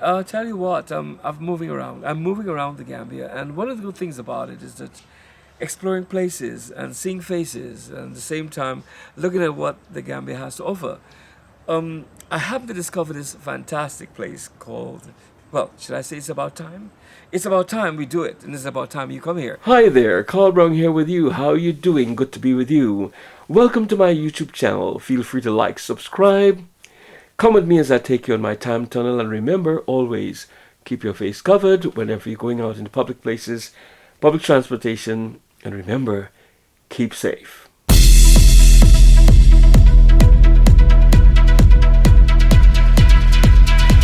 I'll tell you what, I'm moving around. I'm moving around the Gambia, and one of the good things about it is that exploring places and seeing faces, and at the same time looking at what the Gambia has to offer. I happened to discover this fantastic place called, well, should I say it's about time? It's about time we do it, and it's about time you come here. Hi there, Carl Brown here with you. How are you doing? Good to be with you. Welcome to my YouTube channel. Feel free to like, subscribe. Come with me as I take you on my time tunnel, and remember, always keep your face covered whenever you're going out into public places, public transportation, and remember, keep safe.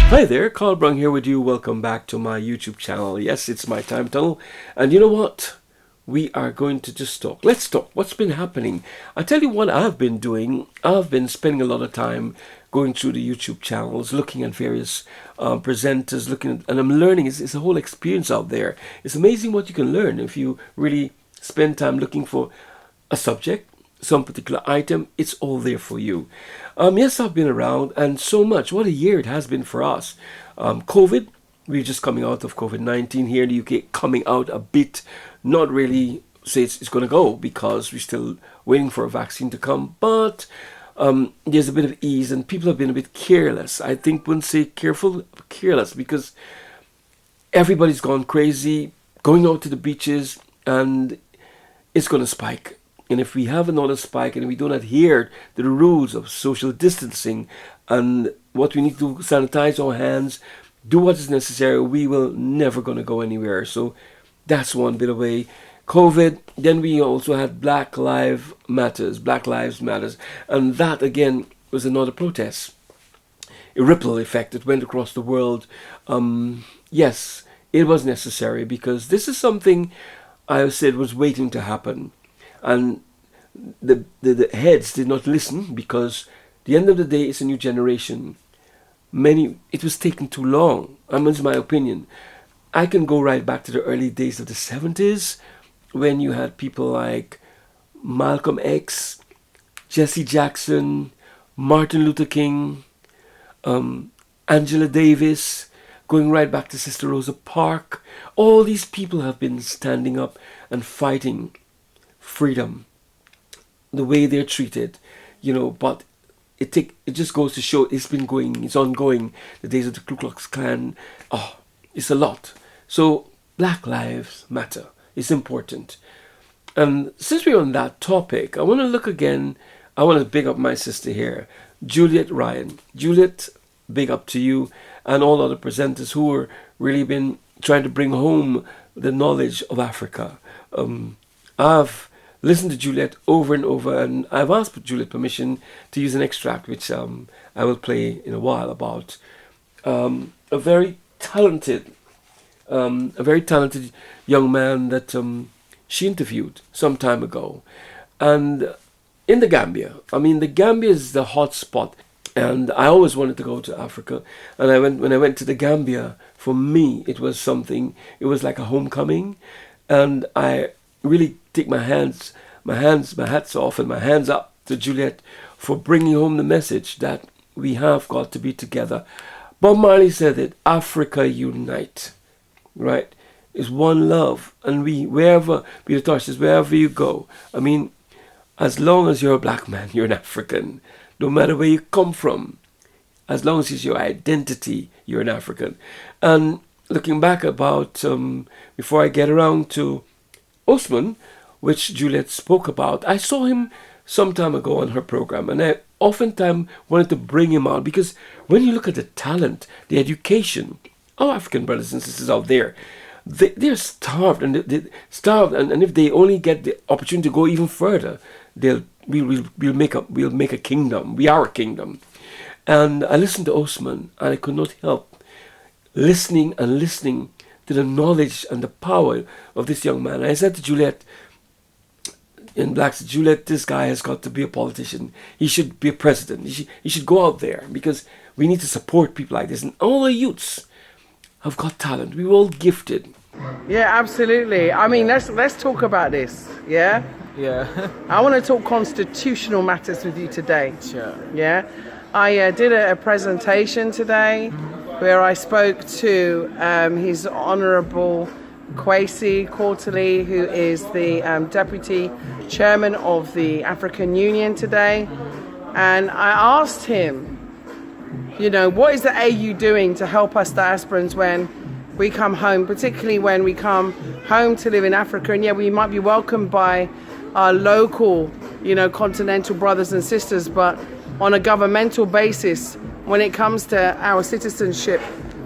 Hi there, Carl Brung here with you. Welcome back to my YouTube channel. Yes, it's my time tunnel, and you know what? We are going to just talk. Let's talk. What's been happening? I'll tell you what I've been doing. I've been spending a lot of time going through the YouTube channels, looking at various presenters, and I'm learning. It's a whole experience out there. It's amazing what you can learn if you really spend time looking for a subject, some particular item. It's all there for you. Yes, I've been around, and so much. What a year it has been for us. COVID. We're just coming out of COVID-19 here in the UK, coming out a bit, not really say it's going to go because we're still waiting for a vaccine to come, but there's a bit of ease and people have been a bit careless. I think wouldn't say careful, careless, because everybody's gone crazy, going out to the beaches, and it's going to spike. And if we have another spike and we don't adhere to the rules of social distancing and what we need to sanitize our hands, do what is necessary, we will never going to go anywhere. So that's one bit away. COVID, then we also had Black Lives Matters, and that again was another protest. A ripple effect that went across the world. Yes, it was necessary because this is something I said was waiting to happen, and the heads did not listen because at the end of the day, it's a new generation. It was taking too long. That's my opinion. I can go right back to the early days of the 70s when you had people like Malcolm X, Jesse Jackson, Martin Luther King, Angela Davis, going right back to Sister Rosa Parks. All these people have been standing up and fighting freedom, the way they're treated, but it just goes to show it's ongoing. The days of the Ku Klux Klan, it's a lot. So Black Lives Matter is important. And since we're on that topic, I want to look again. I want to big up my sister here, Juliet Ryan. Juliet, big up to you and all other presenters who are really been trying to bring home the knowledge of Africa. I've listened to Juliet over and over, and I've asked Juliet permission to use an extract, which I will play in a while, about a very talented young man that she interviewed some time ago, and in the Gambia. I mean, the Gambia is the hot spot, and I always wanted to go to Africa. And when I went to the Gambia, for me, it was something. It was like a homecoming, and I really take my hats off and my hands up to Juliet for bringing home the message that we have got to be together. Bob Marley said it, Africa unite, right? It's one love, and wherever, Peter Tosh says, wherever you go, I mean, as long as you're a black man, you're an African, no matter where you come from, as long as it's your identity, you're an African. And looking back about, before I get around to Osman, which Juliet spoke about, I saw him some time ago on her program, and I oftentimes wanted to bring him out because when you look at the talent, the education, our African brothers and sisters out there, they're starved, and and if they only get the opportunity to go even further, we'll make a kingdom. We are a kingdom. And I listened to Osman, and I could not help listening to the knowledge and the power of this young man. I said to Juliet, in Blacks, Juliet, this guy has got to be a politician. He should be a president. He should go out there because we need to support people like this. And all the youths have got talent. We're all gifted. Yeah, absolutely. I mean, let's talk about this. Yeah. Yeah. I want to talk constitutional matters with you today. Sure. Yeah. I did a presentation today where I spoke to His Honourable Kwesi Quarterly, who is the Deputy Chairman of the African Union today. And I asked him, what is the AU doing to help us diasporans when we come home, particularly when we come home to live in Africa? And we might be welcomed by our local, continental brothers and sisters, but on a governmental basis, when it comes to our citizenship,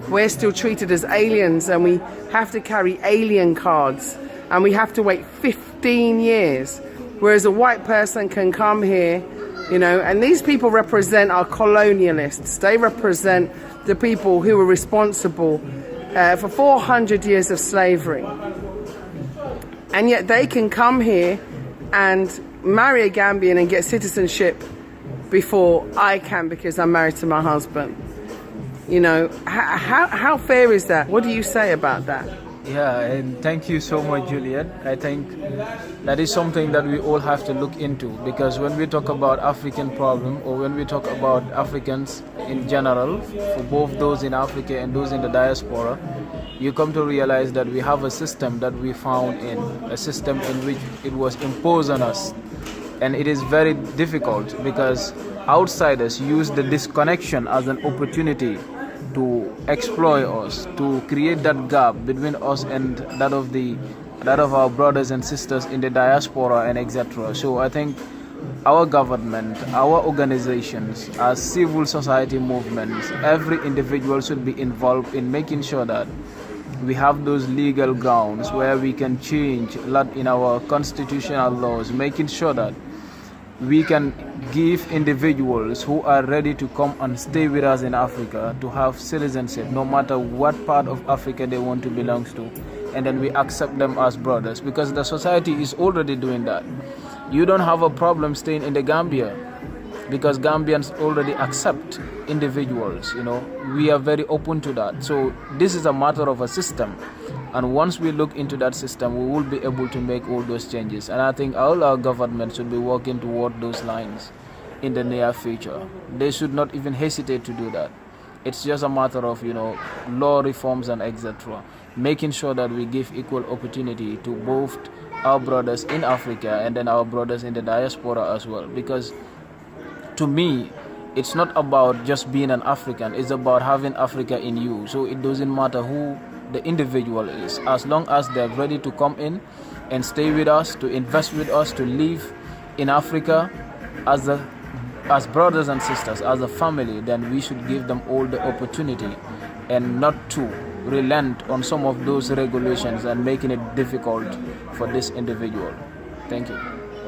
we're still treated as aliens, and we have to carry alien cards, and we have to wait 15 years, whereas a white person can come here, and these people represent our colonialists. They represent the people who were responsible for 400 years of slavery. And yet they can come here and marry a Gambian and get citizenship before I can, because I'm married to my husband. How fair is that? What do you say about that? Yeah, and thank you so much, Juliet. I think that is something that we all have to look into, because when we talk about African problem, or when we talk about Africans in general, for both those in Africa and those in the diaspora, you come to realize that we have a system that we found in, a system in which it was imposed on us. And it is very difficult because outsiders use the disconnection as an opportunity to exploit us, to create that gap between us and that of our brothers and sisters in the diaspora and etc. So I think our government, our organizations, our civil society movements, every individual should be involved in making sure that we have those legal grounds where we can change a lot in our constitutional laws, making sure that we can give individuals who are ready to come and stay with us in Africa to have citizenship, no matter what part of Africa they want to belong to, and then we accept them as brothers, because the society is already doing that. You don't have a problem staying in the Gambia, because Gambians already accept individuals. We are very open to that. So this is a matter of a system, and once we look into that system, we will be able to make all those changes. And I think all our governments should be working toward those lines in the near future. They should not even hesitate to do that. It's just a matter of law reforms and etc., making sure that we give equal opportunity to both our brothers in Africa and then our brothers in the diaspora as well. Because to me, it's not about just being an African, it's about having Africa in you. So it doesn't matter who the individual is, as long as they're ready to come in and stay with us, to invest with us, to live in Africa as brothers and sisters, as a family, then we should give them all the opportunity and not to relent on some of those regulations and making it difficult for this individual. Thank you.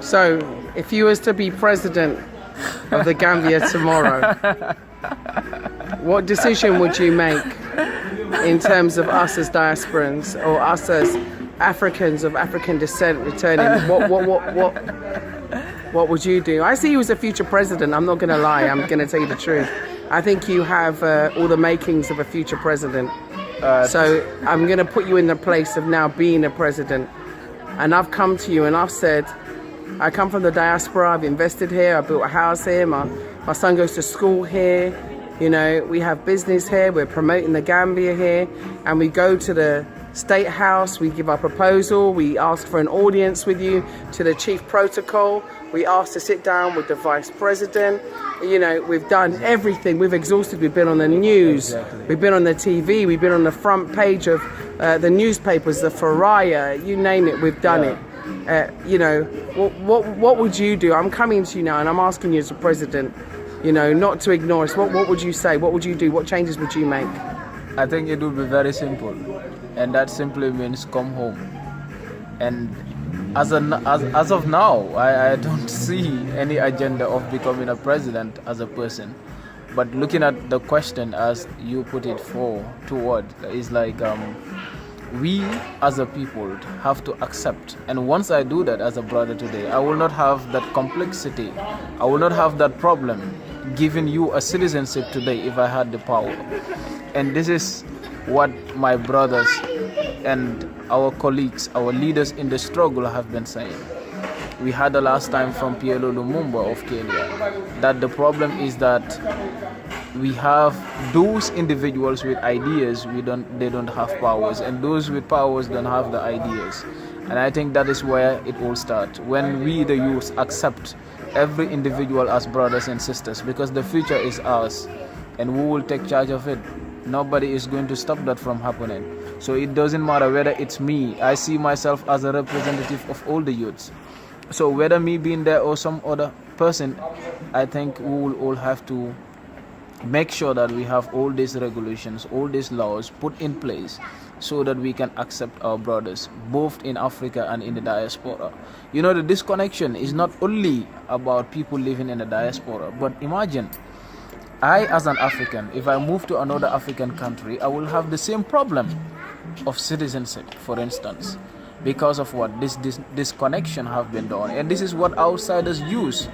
So, if you was to be president of the Gambia tomorrow, what decision would you make in terms of us as diasporans, or us as Africans of African descent returning? What would you do? I see you as a future president. I'm not going to lie. I'm going to tell you the truth. I think you have all the makings of a future president. So I'm going to put you in the place of now being a president. And I've come to you and I've said, I come from the diaspora. I've invested here. I built a house here. My son goes to school here. We have business here. We're promoting the Gambia here. And we go to the State House. We give our proposal. We ask for an audience with you, to the chief protocol. We ask to sit down with the vice president. We've done everything. We've exhausted. We've been on the news. Exactly. We've been on the TV. We've been on the front page of the newspapers, the Faraya, you name it, we've done it. What would you do? I'm coming to you now and I'm asking you as a president, not to ignore us. What would you say? What would you do? What changes would you make? I think it would be very simple, and that simply means come home. And as of now, I don't see any agenda of becoming a president as a person. But looking at the question as you put it toward, is like we as a people have to accept. And once I do that as a brother today, I will not have that complexity. I will not have that problem giving you a citizenship today if I had the power. And this is what my brothers and our colleagues, our leaders in the struggle have been saying. We had the last time from PLO Lumumba of Kenya that the problem is that we have those individuals with ideas, they don't have powers, and those with powers don't have the ideas. And I think that is where it all starts, when we the youth accept every individual as brothers and sisters, because the future is ours and we will take charge of it. Nobody is going to stop that from happening. So it doesn't matter whether it's me. I see myself as a representative of all the youths. So whether me being there or some other person, I think we will all have to make sure that we have all these regulations, all these laws put in place so that we can accept our brothers, both in Africa and in the diaspora. You know, the disconnection is not only about people living in the diaspora, but imagine, I as an African, if I move to another African country, I will have the same problem of citizenship, for instance, because of what this disconnection have been done. And this is what outsiders use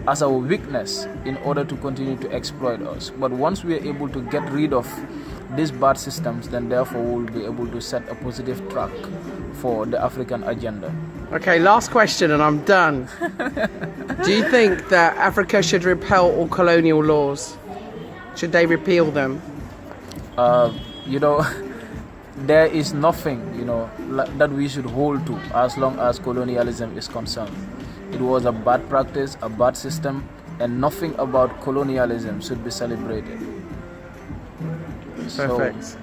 as our weakness in order to continue to exploit us. But once we are able to get rid of these bad systems, then therefore we'll be able to set a positive track for the African agenda. Okay, last question and I'm done. Do you think that Africa should repel all colonial laws? Should they repeal them? You know, there is nothing, that we should hold to as long as colonialism is concerned. It was a bad practice, a bad system, and nothing about colonialism should be celebrated. Perfect. So,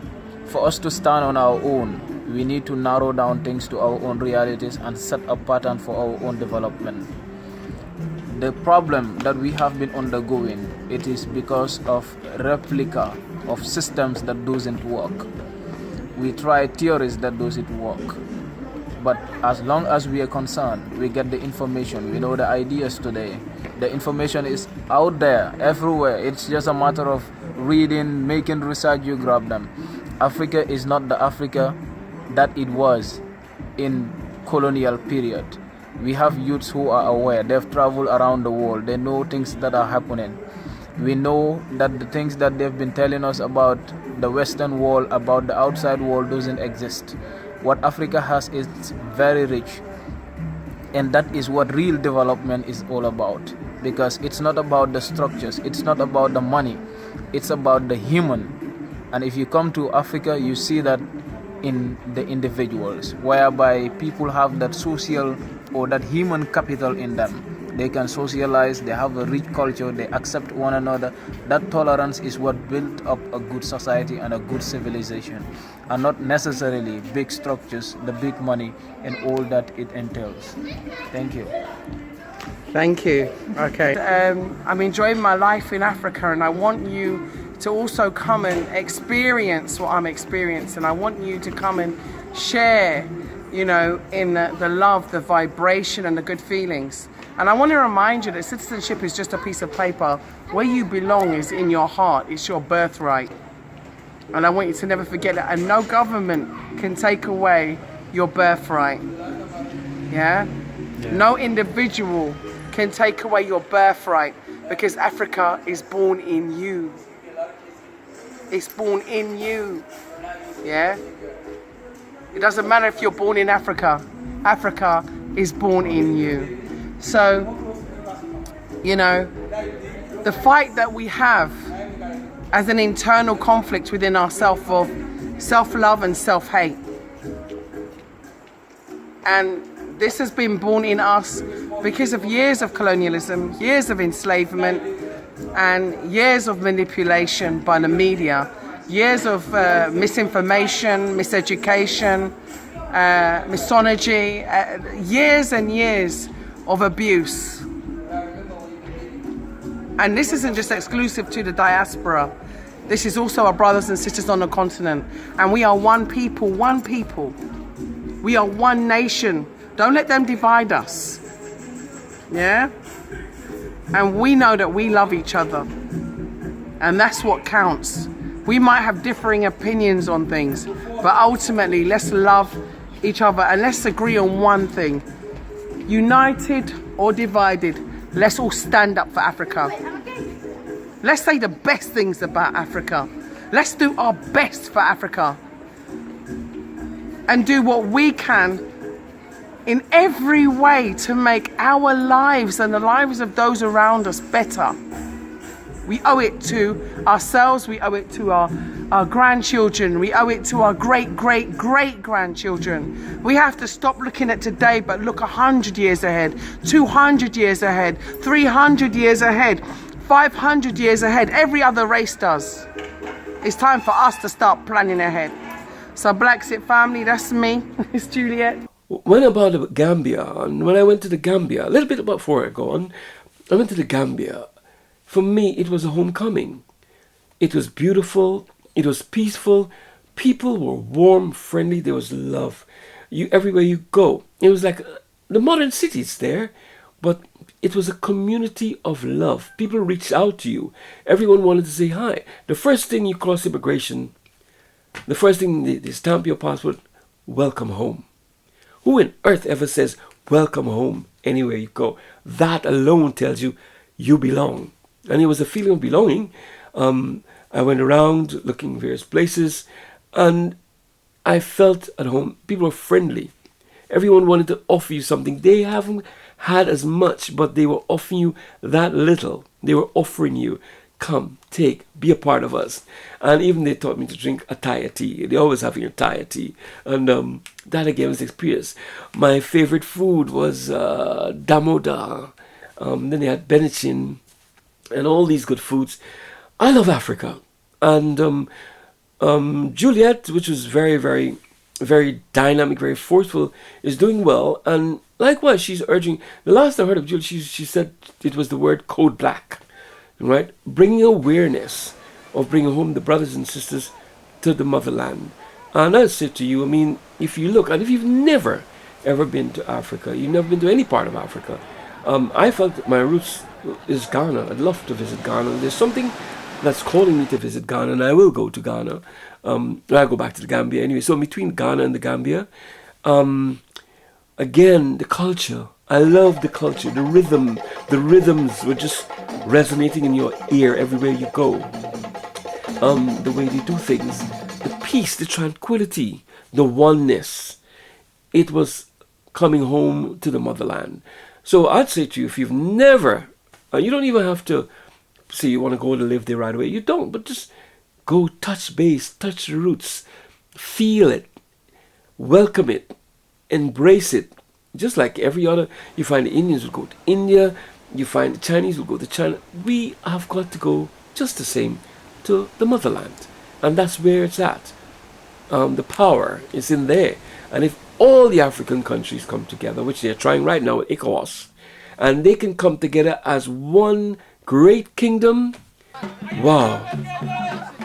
for us to stand on our own, we need to narrow down things to our own realities and set a pattern for our own development. The problem that we have been undergoing, it is because of replica of systems that doesn't work. We try theories that doesn't work. But as long as we are concerned, we get the information, we know the ideas today. The information is out there, everywhere. It's just a matter of reading, making research, you grab them. Africa is not the Africa that it was in colonial period. We have youths who are aware, they've traveled around the world, they know things that are happening. We know that the things that they've been telling us about the Western world, about the outside world doesn't exist. What Africa has is very rich, and that is what real development is all about, because it's not about the structures, it's not about the money, it's about the human. And if you come to Africa, you see that in the individuals, whereby people have that social or that human capital in them. They can socialize, they have a rich culture, they accept one another. That tolerance is what built up a good society and a good civilization, and not necessarily big structures, the big money, and all that it entails. Thank you. Thank you. Okay. I'm enjoying my life in Africa, and I want you to also come and experience what I'm experiencing. I want you to come and share, in the love, the vibration, and the good feelings. And I want to remind you that citizenship is just a piece of paper. Where you belong is in your heart. It's your birthright. And I want you to never forget that. And no government can take away your birthright. Yeah? No individual can take away your birthright, because Africa is born in you. It's born in you. Yeah? It doesn't matter if you're born in Africa. Africa is born in you. So, the fight that we have as an internal conflict within ourselves of self-love and self-hate. And this has been born in us because of years of colonialism, years of enslavement, and years of manipulation by the media, years of misinformation, miseducation, misogyny, years and years of abuse. And this isn't just exclusive to the diaspora. This is also our brothers and sisters on the continent. And we are one people, one people. We are one nation. Don't let them divide us. Yeah? And we know that we love each other. And that's what counts. We might have differing opinions on things, but ultimately let's love each other and let's agree on one thing. United or divided, let's all stand up for Africa. Let's say the best things about Africa. Let's do our best for Africa. And do what we can in every way to make our lives and the lives of those around us better. We owe it to ourselves, we owe it to our grandchildren, we owe it to our great-great-great-grandchildren. We have to stop looking at today but look 100 years ahead, 200 years ahead, 300 years ahead, 500 years ahead. Every other race does. It's time for us to start planning ahead. So Blacksit family, that's me. It's Juliet. When about Gambia, and when I went to the Gambia, a little bit before I go on, I went to the Gambia. For me, it was a homecoming. It was beautiful. It was peaceful. People were warm, friendly. There was love. Everywhere you go, it was like the modern cities there, but it was a community of love. People reached out to you. Everyone wanted to say hi. The first thing you cross immigration, the first thing they stamp your passport, welcome home. Who on earth ever says welcome home anywhere you go? That alone tells you you belong. And it was a feeling of belonging. I went around looking various places and I felt at home. People were friendly. Everyone wanted to offer you something. They haven't had as much, but they were offering you that little. They were offering you, come, take, be a part of us. And even they taught me to drink a Thai tea. They always having a Thai tea. And that again was experience. My favorite food was damoda. Then they had benachin and all these good foods. I love Africa. And Juliet, which was very, very, very dynamic, very forceful, is doing well. And likewise, she's urging, the last I heard of Juliet, she said it was the word code black, right? Bringing awareness of bringing home the brothers and sisters to the motherland. And I say to you, I mean, if you look, and if you've never ever been to Africa, you've never been to any part of Africa, I felt that my roots is Ghana. I'd love to visit Ghana. There's something that's calling me to visit Ghana, and I will go to Ghana. I'll go back to the Gambia anyway. So between Ghana and the Gambia, again, the culture. I love the culture, the rhythm. The rhythms were just resonating in your ear everywhere you go. The way they do things, the peace, the tranquility, the oneness. It was coming home to the motherland. So I'd say to you, if you've never, you don't even have to say you want to go to live there right away. You don't, but just go touch base, touch the roots, feel it, welcome it, embrace it. Just like every other, you find the Indians will go to India, you find the Chinese will go to China. We have got to go just the same to the motherland. And that's where it's at. The power is in there. And if all the African countries come together, which they're trying right now with ECOWAS, and they can come together as one great kingdom, wow,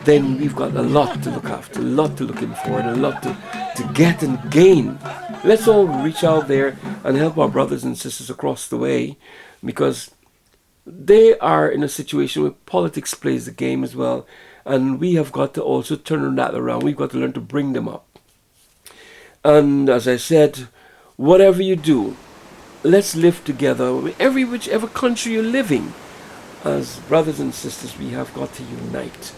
then we've got a lot to look after, a lot to look in for, and a lot to get and gain. Let's all reach out there and help our brothers and sisters across the way, because they are in a situation where politics plays the game as well, and we have got to also turn that around. We've got to learn to bring them up. And as I said, whatever you do, let's live together. Whichever country you're living, as brothers and sisters, we have got to unite.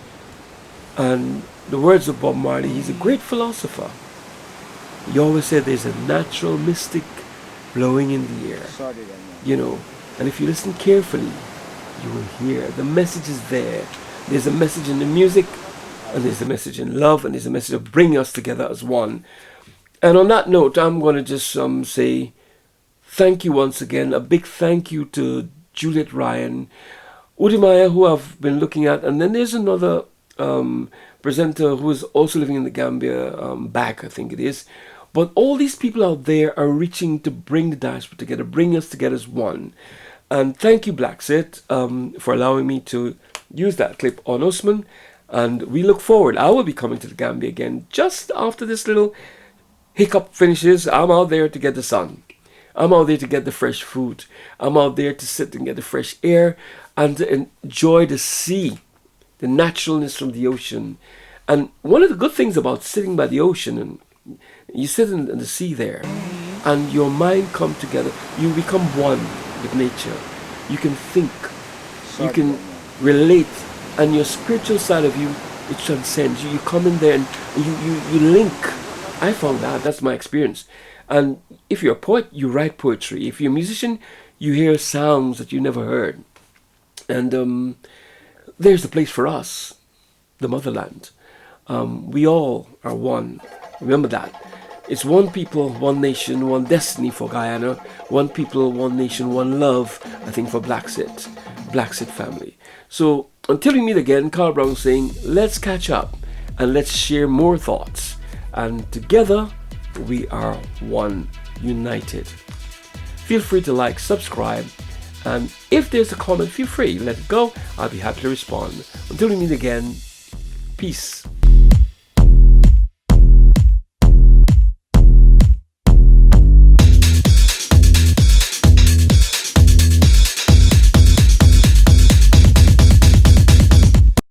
And the words of Bob Marley, he's a great philosopher. He always said there's a natural mystic blowing in the air. You know, and if you listen carefully, you will hear the message is there. There's a message in the music, and there's a message in love, and there's a message of bringing us together as one. And on that note, I'm going to just say thank you once again. A big thank you to Juliet Ryan, Udimaya, who I've been looking at. And then there's another presenter who is also living in the Gambia, back, I think it is. But all these people out there are reaching to bring the diaspora together, bring us together as one. And thank you, Blacksit, for allowing me to use that clip on Usman. And we look forward. I will be coming to the Gambia again just after this little hiccup finishes. I'm out there to get the sun. I'm out there to get the fresh food. I'm out there to sit and get the fresh air and to enjoy the sea, the naturalness from the ocean. And one of the good things about sitting by the ocean, and you sit in the sea there, and your mind come together. You become one with nature. You can think. You can relate. And your spiritual side of you, it transcends. You come in there and you link. I found that. That's my experience. And if you're a poet, you write poetry. If you're a musician, you hear sounds that you never heard. And there's a place for us, the motherland. We all are one. Remember that. It's one people, one nation, one destiny for Guyana. One people, one nation, one love, I think, for Blacksit family. So until we meet again, Carl Brown saying, let's catch up and let's share more thoughts. And together, we are one, united. Feel free to like, subscribe, and if there's a comment, feel free, let it go. I'll be happy to respond. Until we meet again, peace.